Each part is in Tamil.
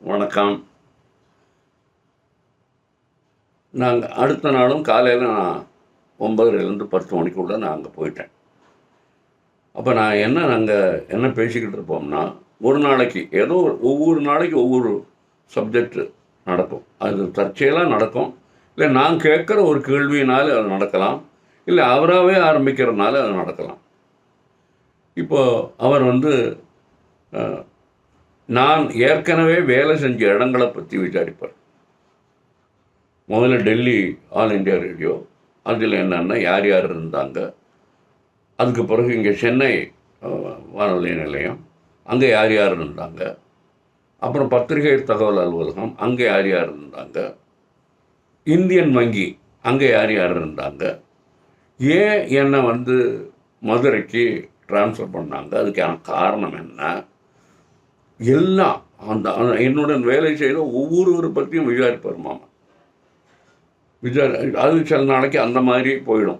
வணக்கம். நாங்கள் அடுத்த நாளும் காலையில் நான் 9:30லேருந்து 10 மணிக்குள்ளே நான் அங்கே போயிட்டேன். அப்போ நாங்கள் என்ன பேசிக்கிட்டு இருப்போம்னா, ஒரு நாளைக்கு ஏதோ ஒவ்வொரு நாளைக்கு ஒவ்வொரு சப்ஜெக்ட் நடக்கும். அது தற்செயலாக நடக்கும். இல்லை நான் கேட்குற ஒரு கேள்வியினால் அது நடக்கலாம். இல்லை அவராகவே ஆரம்பிக்கிறதுனால அது நடக்கலாம். இப்போது அவர் நான் ஏற்கனவே வேலை செஞ்ச இடங்களை பற்றி விசாரிப்பார். முதல்ல டெல்லி ஆல் இண்டியா ரேடியோ, அதில் என்னென்னா யார் யார் இருந்தாங்க. அதுக்கு பிறகு இங்கே சென்னை வானொலி நிலையம், அங்கே யார் யார் இருந்தாங்க. அப்புறம் பத்திரிகை தகவல் அலுவலகம், அங்கே யார் யார் இருந்தாங்க. இந்தியன் வங்கி, அங்கே யார் யார் இருந்தாங்க. ஏன் என்னை மதுரைக்கு ட்ரான்ஸ்ஃபர் பண்ணாங்க, அதுக்கான காரணம் என்ன, எல்லாம் அந்த என்னுடன் வேலை செய்த ஒவ்வொருவரை பற்றியும் விசாரிப்பார் மாமா. அது சில நாளைக்கு அந்த மாதிரி போயிடும்.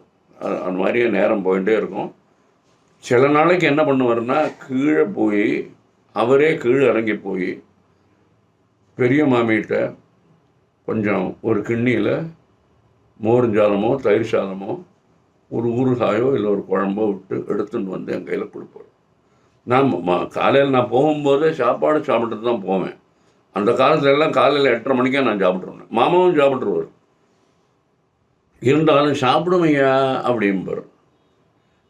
அந்த மாதிரியே நேரம் போயிட்டே இருக்கும். சில நாளைக்கு என்ன பண்ணுவார்னா, கீழே போய் அவரே கீழே இறங்கி போய் பெரிய மாமிகிட்ட கொஞ்சம் ஒரு கிண்ணியில் மோர் சாதமோ தயிர் சாதமோ ஒரு ஊறுகாயோ இல்லை ஒரு குழம்போ விட்டு எடுத்துன்னு வந்து என் கையில் கொடுப்பார். நான் காலையில் நான் போகும்போதே சாப்பாடு சாப்பிட்டுட்டு தான் போவேன். அந்த காலத்துல எல்லாம் காலையில் 8:30 மணிக்கே நான் சாப்பிட்ருவேன். மாமாவும் சாப்பிட்ருவார். இருந்தாலும் சாப்பிடுமையா அப்படிம்பார்.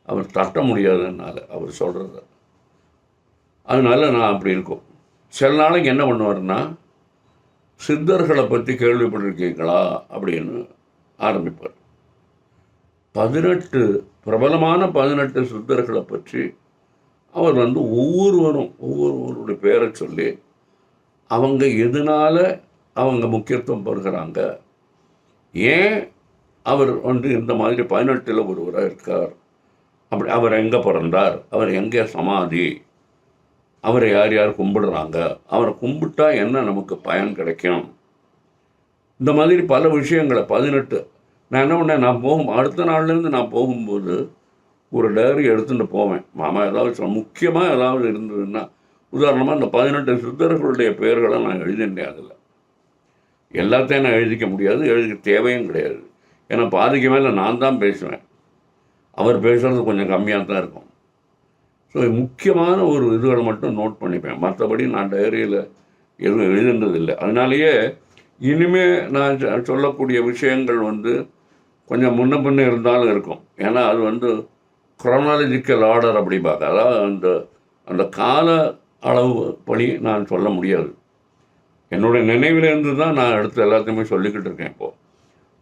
அவர் தட்ட முடியாதுனால அவர் சொல்கிறது. அதனால நான் அப்படி இருக்கும். சில நாளைக்கு என்ன பண்ணுவார்னா, சித்தர்களை பற்றி கேள்விப்பட்டிருக்கீங்களா அப்படின்னு ஆரம்பிப்பார். 18 பிரபலமான 18 சித்தர்களை பற்றி அவர் ஒவ்வொருவருடைய பேரை சொல்லி அவங்க எதனால் அவங்க முக்கியத்துவம் பெறுகிறாங்க, ஏன் அவர் இந்த மாதிரி 18ல் ஒருவராக இருக்கார், அப்படி அவர் எங்கே பிறந்தார், அவர் எங்கே சமாதி, அவரை யார் யார் கும்பிடுறாங்க, அவரை கும்பிட்டா என்ன நமக்கு பயன் கிடைக்கும், இந்த மாதிரி பல விஷயங்களை 18. நான் என்ன பண்ணேன், அடுத்த நாள்லேருந்து நான் போகும்போது ஒரு டைரி எடுத்துகிட்டு போவேன். மாமா ஏதாவது முக்கியமாக ஏதாவது இருந்ததுன்னா, உதாரணமாக இந்த 18 சித்தர்களுடைய பெயர்களை நான் எழுதிட்டேன். அதில் எல்லாத்தையும் நான் எழுதிக்க முடியாது, எழுதிக்க தேவையும் கிடையாது. ஏன்னா பாதிக்கு மேலே நான் தான் பேசுவேன், அவர் பேசுகிறது கொஞ்சம் கம்மியாக தான் இருக்கும். ஸோ முக்கியமான ஒரு இதுகளை மட்டும் நோட் பண்ணிப்பேன். மற்றபடி நான் டைரியில் எதுவும் எழுதுன்றதில்லை. அதனாலேயே இனிமேல் நான் சொல்லக்கூடிய விஷயங்கள் கொஞ்சம் முன்ன பின்ன இருந்தாலும் இருக்கும். ஏன்னா அது குரோனாலஜிக்கல் ஆர்டர் அப்படிம்பாங்க. அதாவது அந்த கால அளவு படி நான் சொல்ல முடியாது. என்னுடைய நினைவிலேருந்து தான் நான் எடுத்து எல்லாத்தையுமே சொல்லிக்கிட்டு இருக்கேன் இப்போது.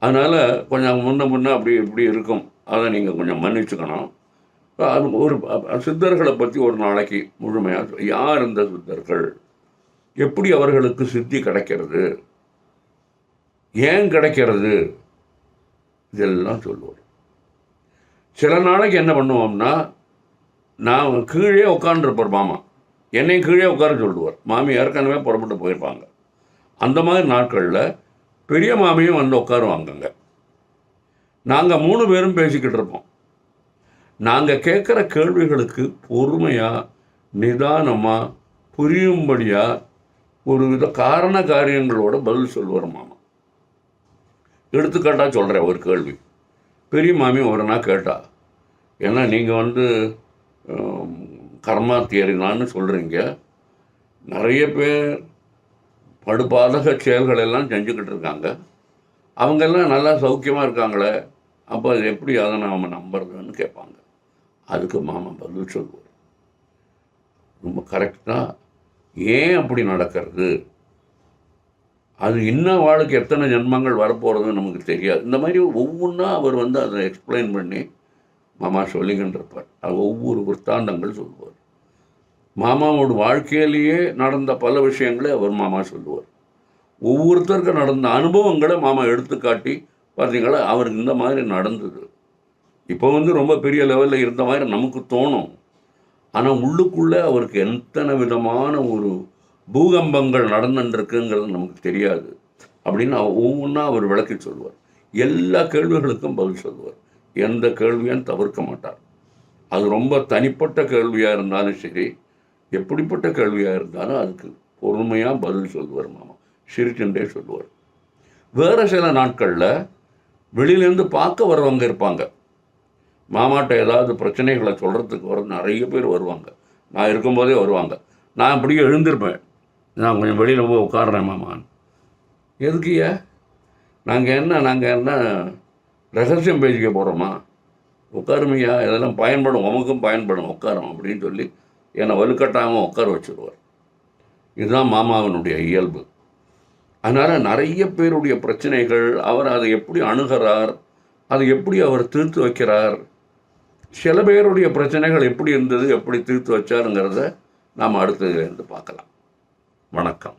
அதனால் கொஞ்சம் முன்ன அப்படி இப்படி இருக்கும். அதை நீங்கள் கொஞ்சம் மன்னிச்சுக்கணும். அது ஒரு சித்தர்களை பற்றி ஒரு நாளைக்கு முழுமையாக, யார் இந்த சித்தர்கள், எப்படி அவர்களுக்கு சித்தி கிடைக்கிறது, ஏன் கிடைக்கிறது, இதெல்லாம் சொல்லுவார். சில நாளைக்கு என்ன பண்ணுவோம்னா, நான் கீழே உட்காந்துருப்பார் மாமா, என்னையும் கீழே உட்கார சொல்லுவார். மாமி ஏற்கனவே புறப்பட்டு போயிருப்பாங்க. அந்த மாதிரி நாட்களில் பெரிய மாமியும் உட்காருவாங்கங்க. நாங்கள் 3 பேரும் பேசிக்கிட்டு இருப்போம். நாங்கள் கேட்குற கேள்விகளுக்கு பொறுமையாக நிதானமாக புரியும்படியாக ஒரு வித காரண காரியங்களோட பதில் சொல்லுவார் மாமா. எடுத்துக்காட்டாக சொல்கிறேன். ஒரு கேள்வி பெரிய மாமி ஒரு நாள் கேட்டா, ஏன்னா நீங்கள் கர்மா தியரினான்னு சொல்கிறீங்க, நிறைய பேர் படுபாதக செயல்களெல்லாம் செஞ்சுக்கிட்டு இருக்காங்க, அவங்கெல்லாம் நல்லா சௌக்கியமாக இருக்காங்களே, அப்போ அது எப்படி அதை நாம் நம்புறதுன்னு கேட்பாங்க. அதுக்கு மாமா பதில் சொல்லுவார். ரொம்ப கரெக்டாக, ஏன் அப்படி நடக்கிறது, அது இன்னும் வாழ்க்கை எத்தனை ஜென்மங்கள் வரப்போகிறதுன்னு நமக்கு தெரியாது. இந்த மாதிரி ஒவ்வொன்றா அவர் அதை எக்ஸ்பிளைன் பண்ணி மாமா சொல்லிக்கிட்டு இருப்பார். அது ஒவ்வொரு விற்த்தாந்தங்கள் சொல்லுவார். மாமாவோட வாழ்க்கையிலேயே நடந்த பல விஷயங்களை அவர் மாமா சொல்லுவார். ஒவ்வொருத்தருக்கு நடந்த அனுபவங்களை மாமா எடுத்துக்காட்டி, பார்த்தீங்களா அவருக்கு இந்த மாதிரி நடந்தது. இப்போ ரொம்ப பெரிய லெவலில் இருந்த மாதிரி நமக்கு தோணும். ஆனால் உள்ளுக்குள்ளே அவருக்கு எத்தனை விதமான ஒரு பூகம்பங்கள் நடந்துருக்குங்கிறது நமக்கு தெரியாது அப்படின்னு ஒவ்வொன்றா அவர் விளக்கி சொல்லுவார். எல்லா கேள்விகளுக்கும் பதில் சொல்லுவார். எந்த கேள்வியும் தவிர்க்க மாட்டார். அது ரொம்ப தனிப்பட்ட கேள்வியாக இருந்தாலும் சரி, எப்படிப்பட்ட கேள்வியாக இருந்தாலும் அதுக்கு பொறுமையாக பதில் சொல்லுவார் மாமா, சிரிச்சுட்டே சொல்லுவார். வேறு சில நாட்களில் வெளியிலேருந்து பார்க்க வர்றவங்க இருப்பாங்க, மாமாட்ட ஏதாவது பிரச்சனைகளை சொல்கிறதுக்கு வர நிறைய பேர் வருவாங்க. நான் இருக்கும்போதே வருவாங்க. நான் அப்படியே எழுந்திருப்பேன், நான் கொஞ்சம் வெளியில் போய் உட்காடுறேன் மாமான்னு. எதுக்குயா? நாங்கள் என்ன ரகசியம் பேசிக்க போகிறோமா? உட்காருமையா, இதெல்லாம் பயன்படும், உமக்கும் பயன்படும், உட்காரும் அப்படின்னு சொல்லி என்னை வலுக்கட்டாமல் உட்கார வச்சுருவார். இதுதான் மாமாவினுடைய இயல்பு. அதனால் நிறைய பேருடைய பிரச்சனைகள் அவர் அதை எப்படி அணுகிறார், அதை எப்படி அவர் தீர்த்து வைக்கிறார், சில பேருடைய பிரச்சனைகள் எப்படி இருந்தது, எப்படி தீர்த்து வச்சாருங்கிறத நாம் அடுத்ததுலேருந்து பார்க்கலாம். வணக்கம்.